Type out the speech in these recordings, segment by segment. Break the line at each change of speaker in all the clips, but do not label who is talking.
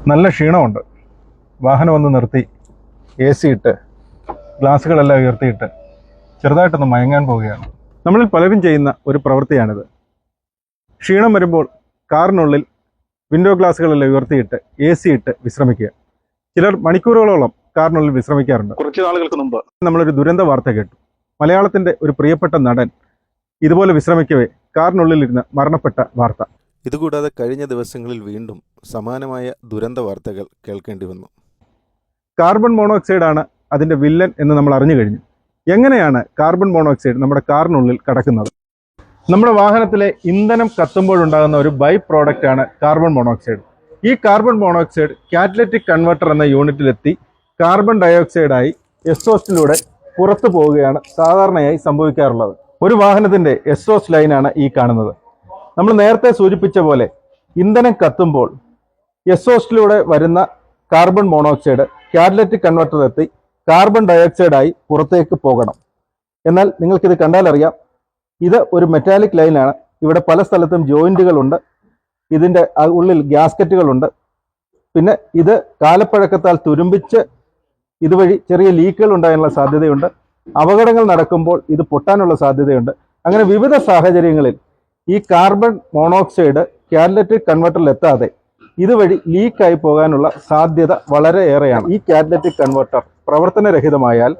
നല്ല ക്ഷീണമുണ്ട്. വാഹനം ഒന്ന് നിർത്തി AC ഇട്ട് ഗ്ലാസുകളെല്ലാം ഉയർത്തിയിട്ട് ചെറുതായിട്ടൊന്ന് മയങ്ങാൻ പോവുകയാണ്. നമ്മളിൽ പലരും ചെയ്യുന്ന ഒരു പ്രവൃത്തിയാണിത്. ക്ഷീണം വരുമ്പോൾ കാറിനുള്ളിൽ വിൻഡോ ഗ്ലാസുകളെല്ലാം ഉയർത്തിയിട്ട് AC ഇട്ട് വിശ്രമിക്കുക. ചിലർ മണിക്കൂറുകളോളം കാറിനുള്ളിൽ വിശ്രമിക്കാറുണ്ട്. കുറച്ച് നാളുകൾക്ക് മുമ്പ് നമ്മളൊരു ദുരന്ത വാർത്ത കേട്ടു. മലയാളത്തിൻ്റെ ഒരു പ്രിയപ്പെട്ട നടൻ ഇതുപോലെ വിശ്രമിക്കവേ കാറിനുള്ളിലിരുന്ന് മരണപ്പെട്ട വാർത്ത.
ഇതുകൂടാതെ കഴിഞ്ഞ ദിവസങ്ങളിൽ വീണ്ടും സമാനമായ ദുരന്ത വാർത്തകൾ കേൾക്കേണ്ടി വന്നു.
കാർബൺ മോണോക്സൈഡാണ് അതിൻ്റെ വില്ലൻ എന്ന് നമ്മൾ അറിഞ്ഞു കഴിഞ്ഞു. എങ്ങനെയാണ് കാർബൺ മോണോക്സൈഡ് നമ്മുടെ കാറിനുള്ളിൽ കടക്കുന്നത്? നമ്മുടെ വാഹനത്തിലെ ഇന്ധനം കത്തുമ്പോഴുണ്ടാകുന്ന ഒരു ബൈ പ്രോഡക്റ്റാണ് കാർബൺ മോണോക്സൈഡ്. ഈ കാർബൺ മോണോക്സൈഡ് കാറ്റലിറ്റിക് കൺവെർട്ടർ എന്ന യൂണിറ്റിലെത്തി കാർബൺ ഡയോക്സൈഡായി എക്സോസ്റ്റിലൂടെ പുറത്തു പോവുകയാണ് സാധാരണയായി സംഭവിക്കാറുള്ളത്. ഒരു വാഹനത്തിൻ്റെ എക്സോസ്റ്റ് ലൈനാണ് ഈ കാണുന്നത്. നമ്മൾ നേരത്തെ സൂചിപ്പിച്ച പോലെ ഇന്ധനം കത്തുമ്പോൾ എക്സോസ്റ്റിലൂടെ വരുന്ന കാർബൺ മോണോക്സൈഡ് കാറ്റലിറ്റിക് കൺവെർട്ടറിലെത്തി കാർബൺ ഡയോക്സൈഡായി പുറത്തേക്ക് പോകണം. എന്നാൽ നിങ്ങൾക്കിത് കണ്ടാലറിയാം, ഇത് ഒരു മെറ്റാലിക് ലൈനാണ്. ഇവിടെ പല സ്ഥലത്തും ജോയിൻറ്റുകളുണ്ട്. ഇതിൻ്റെ ഉള്ളിൽ ഗ്യാസ്കറ്റുകളുണ്ട്. പിന്നെ ഇത് കാലപ്പഴക്കത്താൽ തുരുമ്പിച്ച് ഇതുവഴി ചെറിയ ലീക്കുകൾ ഉണ്ടാകാനുള്ള സാധ്യതയുണ്ട്. അപകടങ്ങൾ നടക്കുമ്പോൾ ഇത് പൊട്ടാനുള്ള സാധ്യതയുണ്ട്. അങ്ങനെ വിവിധ സാഹചര്യങ്ങളിൽ ഈ കാർബൺ മോണോക്സൈഡ് കാറ്റലിറ്റിക് കൺവെർട്ടറിൽ എത്താതെ ഇതുവഴി ലീക്കായി പോകാനുള്ള സാധ്യത വളരെ ഏറെയാണ്. ഈ കാറ്റലിറ്റിക് കൺവെർട്ടർ പ്രവർത്തനരഹിതമായാൽ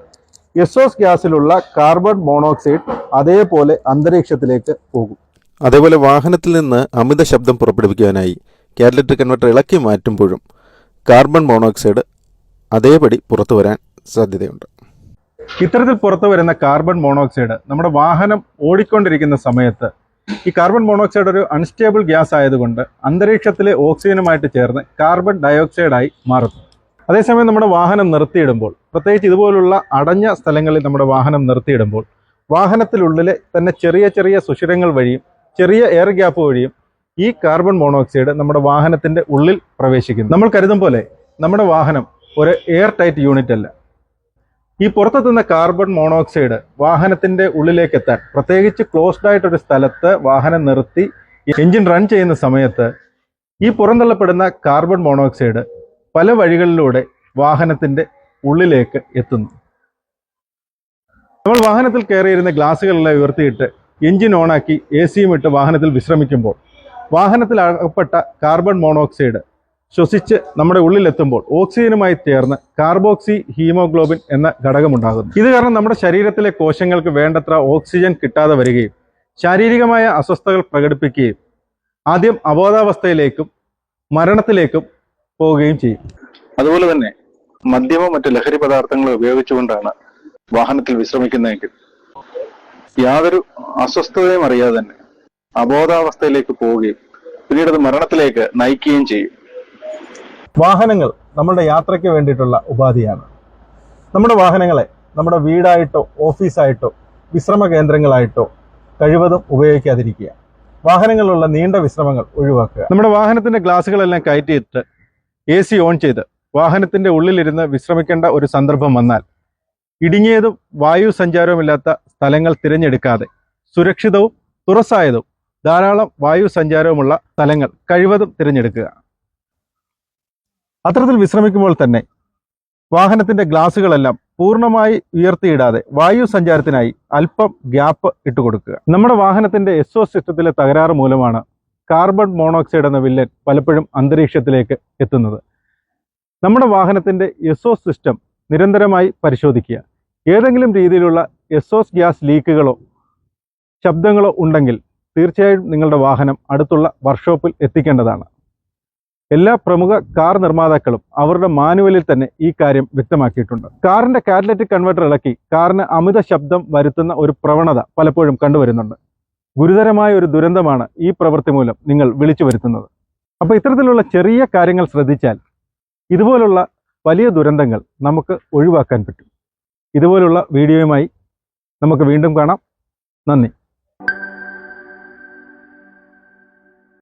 എക്സോസ്റ്റ് ഗ്യാസിലുള്ള കാർബൺ മോണോക്സൈഡ് അതേപോലെ അന്തരീക്ഷത്തിലേക്ക് പോകും.
അതേപോലെ വാഹനത്തിൽ നിന്ന് അമിത ശബ്ദം പുറപ്പെടുവിക്കാനായി കാറ്റലിറ്റിക് കൺവെർട്ടർ ഇളക്കി മാറ്റുമ്പോഴും കാർബൺ മോണോക്സൈഡ് അതേപടി പുറത്തു വരാൻ സാധ്യതയുണ്ട്.
ഇത്തരത്തിൽ പുറത്തു വരുന്ന കാർബൺ മോണോക്സൈഡ് നമ്മുടെ വാഹനം ഓടിക്കൊണ്ടിരിക്കുന്ന സമയത്ത് ഈ കാർബൺ മോണോക്സൈഡ് ഒരു അൺസ്റ്റേബിൾ ഗ്യാസ് ആയതുകൊണ്ട് അന്തരീക്ഷത്തിലെ ഓക്സിജനുമായിട്ട് ചേർന്ന് കാർബൺ ഡയോക്സൈഡായി മാറുന്നു. അതേസമയം നമ്മുടെ വാഹനം നിർത്തിയിടുമ്പോൾ, പ്രത്യേകിച്ച് ഇതുപോലുള്ള അടഞ്ഞ സ്ഥലങ്ങളിൽ നമ്മുടെ വാഹനം നിർത്തിയിടുമ്പോൾ വാഹനത്തിനുള്ളിലെ തന്നെ ചെറിയ ചെറിയ സുഷിരങ്ങൾ വഴിയും ചെറിയ എയർ ഗ്യാപ്പ് വഴിയും ഈ കാർബൺ മോണോക്സൈഡ് നമ്മുടെ വാഹനത്തിൻ്റെ ഉള്ളിൽ പ്രവേശിക്കുന്നു. നമ്മൾ കരുതും പോലെ നമ്മുടെ വാഹനം ഒരു എയർ ടൈറ്റ് യൂണിറ്റ് അല്ല. ഈ പുറത്തെത്തുന്ന കാർബൺ മോണോക്സൈഡ് വാഹനത്തിൻ്റെ ഉള്ളിലേക്ക് എത്താൻ, പ്രത്യേകിച്ച് ക്ലോസ്ഡ് ആയിട്ടൊരു സ്ഥലത്ത് വാഹനം നിർത്തി എൻജിൻ റൺ ചെയ്യുന്ന സമയത്ത് ഈ പുറന്തള്ളപ്പെടുന്ന കാർബൺ മോണോക്സൈഡ് പല വഴികളിലൂടെ വാഹനത്തിൻ്റെ ഉള്ളിലേക്ക് എത്തുന്നു. നമ്മൾ വാഹനത്തിൽ കയറിയിരുന്ന ഗ്ലാസുകളെല്ലാം ഉയർത്തിയിട്ട് എൻജിൻ ഓണാക്കി AC ഇട്ട് വാഹനത്തിൽ വിശ്രമിക്കുമ്പോൾ വാഹനത്തിൽ അകപ്പെട്ട കാർബൺ മോണോക്സൈഡ് ശ്വസിച്ച് നമ്മുടെ ഉള്ളിലെത്തുമ്പോൾ ഓക്സിജനുമായി ചേർന്ന് കാർബോക്സി ഹീമോഗ്ലോബിൻ എന്ന ഘടകമുണ്ടാകുന്നു. ഇത് കാരണം നമ്മുടെ ശരീരത്തിലെ കോശങ്ങൾക്ക് വേണ്ടത്ര ഓക്സിജൻ കിട്ടാതെ വരികയും ശാരീരികമായ അസ്വസ്ഥതകൾ പ്രകടിപ്പിക്കുകയും ആദ്യം അബോധാവസ്ഥയിലേക്കും മരണത്തിലേക്കും പോവുകയും ചെയ്യും.
അതുപോലെ തന്നെ മദ്യമോ മറ്റ് ലഹരി പദാർത്ഥങ്ങളോ ഉപയോഗിച്ചുകൊണ്ടാണ് വാഹനത്തിൽ വിശ്രമിക്കുന്നതെങ്കിൽ യാതൊരു അസ്വസ്ഥതയും അറിയാതെ തന്നെ അബോധാവസ്ഥയിലേക്ക് പോവുകയും പിന്നീട് അത് മരണത്തിലേക്ക് നയിക്കുകയും ചെയ്യും.
വാഹനങ്ങൾ നമ്മുടെ യാത്രയ്ക്ക് വേണ്ടിയിട്ടുള്ള ഉപാധിയാണ്. നമ്മുടെ വാഹനങ്ങളെ നമ്മുടെ വീടായിട്ടോ ഓഫീസായിട്ടോ വിശ്രമ കേന്ദ്രങ്ങളായിട്ടോ കഴിവതും ഉപയോഗിക്കാതിരിക്കുക. വാഹനങ്ങളിലുള്ള നീണ്ട വിശ്രമങ്ങൾ ഒഴിവാക്കുക. നമ്മുടെ വാഹനത്തിൻ്റെ ഗ്ലാസുകളെല്ലാം കയറ്റിയിട്ട് AC ഓൺ ചെയ്ത് വാഹനത്തിൻ്റെ ഉള്ളിലിരുന്ന് വിശ്രമിക്കേണ്ട ഒരു സന്ദർഭം വന്നാൽ ഇടുങ്ങിയതും വായു സഞ്ചാരവുമില്ലാത്ത സ്ഥലങ്ങൾ തിരഞ്ഞെടുക്കാതെ സുരക്ഷിതവും തുറസായതും ധാരാളം വായു സഞ്ചാരവുമുള്ള സ്ഥലങ്ങൾ കഴിവതും തിരഞ്ഞെടുക്കുക. അത്തരത്തിൽ വിശ്രമിക്കുമ്പോൾ തന്നെ വാഹനത്തിൻ്റെ ഗ്ലാസുകളെല്ലാം പൂർണ്ണമായി ഉയർത്തിയിടാതെ വായു സഞ്ചാരത്തിനായി അല്പം ഗ്യാപ്പ് ഇട്ടുകൊടുക്കുക. നമ്മുടെ വാഹനത്തിൻ്റെ എക്സോസ്റ്റ് സിസ്റ്റത്തിലെ തകരാറ് മൂലമാണ് കാർബൺ മോണോക്സൈഡ് എന്ന വില്ലൻ പലപ്പോഴും അന്തരീക്ഷത്തിലേക്ക് എത്തുന്നത്. നമ്മുടെ വാഹനത്തിൻ്റെ എക്സോസ്റ്റ് സിസ്റ്റം നിരന്തരമായി പരിശോധിക്കുക. ഏതെങ്കിലും രീതിയിലുള്ള എക്സോസ്റ്റ് ഗ്യാസ് ലീക്കുകളോ ശബ്ദങ്ങളോ ഉണ്ടെങ്കിൽ തീർച്ചയായും നിങ്ങളുടെ വാഹനം അടുത്തുള്ള വർക്ക്ഷോപ്പിൽ എത്തിക്കേണ്ടതാണ്. എല്ലാ പ്രമുഖ കാർ നിർമ്മാതാക്കളും അവരുടെ മാനുവലിൽ തന്നെ ഈ കാര്യം വ്യക്തമാക്കിയിട്ടുണ്ട്. കാറിൻ്റെ കാറ്റലിറ്റിക് കൺവെർട്ടർ ഇളക്കി കാറിന് അമിത ശബ്ദം വരുത്തുന്ന ഒരു പ്രവണത പലപ്പോഴും കണ്ടുവരുന്നുണ്ട്. ഗുരുതരമായ ഒരു ദുരന്തമാണ് ഈ പ്രവൃത്തി മൂലം നിങ്ങൾ വിളിച്ചു വരുത്തുന്നത്. അപ്പോൾ ഇത്തരത്തിലുള്ള ചെറിയ കാര്യങ്ങൾ ശ്രദ്ധിച്ചാൽ ഇതുപോലുള്ള വലിയ ദുരന്തങ്ങൾ നമുക്ക് ഒഴിവാക്കാൻ പറ്റും. ഇതുപോലുള്ള വീഡിയോയുമായി നമുക്ക് വീണ്ടും കാണാം. നന്ദി.